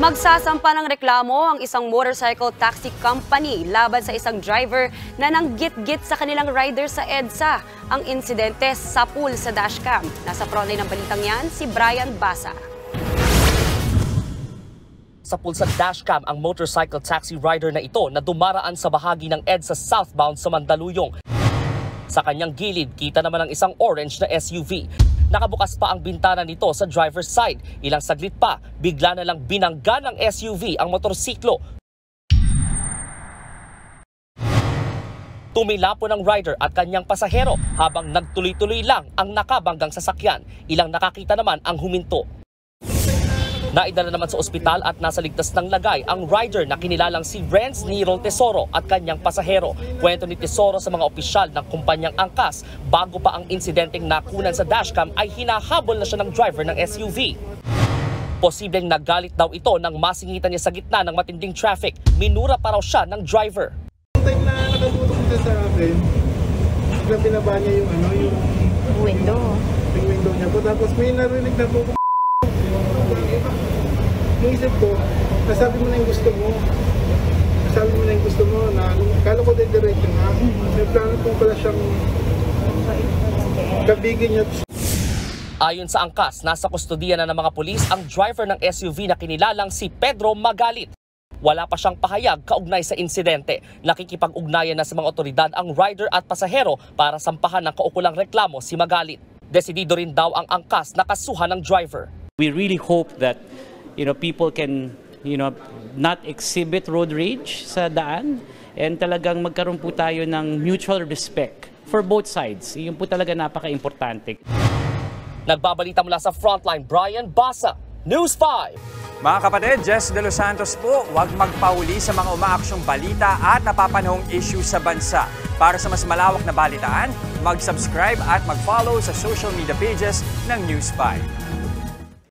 Magsasampa ng reklamo ang isang motorcycle taxi company laban sa isang driver na nanggit-git sa kanilang rider sa EDSA. Ang insidente sa pool sa dashcam. Nasa frontline ng balitang yan, si Brian Basa. Sa pool sa dashcam ang motorcycle taxi rider na ito na dumaraan sa bahagi ng EDSA southbound sa Mandaluyong. Sa kanyang gilid, kita naman ang isang orange na SUV. Nakabukas pa ang bintana nito sa driver's side. Ilang saglit pa, bigla na lang binangga ng SUV ang motorsiklo. Tumilapon ang rider at kanyang pasahero habang nagtuloy-tuloy lang ang nakabanggang sasakyan. Ilang nakakita naman ang huminto. Naidala naman sa ospital at nasa ligtas ng lagay ang rider na kinilalang si Renz Nirol Tesoro at kanyang pasahero. Kwento ni Tesoro sa mga opisyal ng kumpanyang angkas, bago pa ang insidenteng nakunan sa dashcam ay hinahabol na siya ng driver ng SUV. Posibleng nagalit daw ito nang masingitan niya sa gitna ng matinding traffic. Minura pa raw siya ng driver. Time na nakatutok siya sa akin, biglang binaba niya yung Window. Yung window niya po. Tapos may narinig na po. Naisip ko, nasabi mo na yung gusto mo. Nasabi mo na yung gusto mo na kala ko din diretso nga. May plano po pala siyang kabigin niya. Ayon sa angkas, nasa kustodiya na ng mga pulis ang driver ng SUV na kinilalang si Pedro Magalit. Wala pa siyang pahayag kaugnay sa insidente. Nakikipag-ugnayan na sa mga otoridad ang rider at pasahero para sampahan ng kaukulang reklamo si Magalit. Desidido rin daw ang angkas na kasuhan ng driver. We really hope that people can not exhibit road rage sa daan and talagang magkaroon po tayo ng mutual respect for both sides. Yun po talaga napaka-importante. Nagbabalita mula sa Frontline, Brian Basa, News 5. Mga kapatid, Jess De Los Santos po, huwag magpauli sa mga umaaksyong balita at napapanahong issue sa bansa. Para sa mas malawak na balitaan, mag-subscribe at mag-follow sa social media pages ng News 5.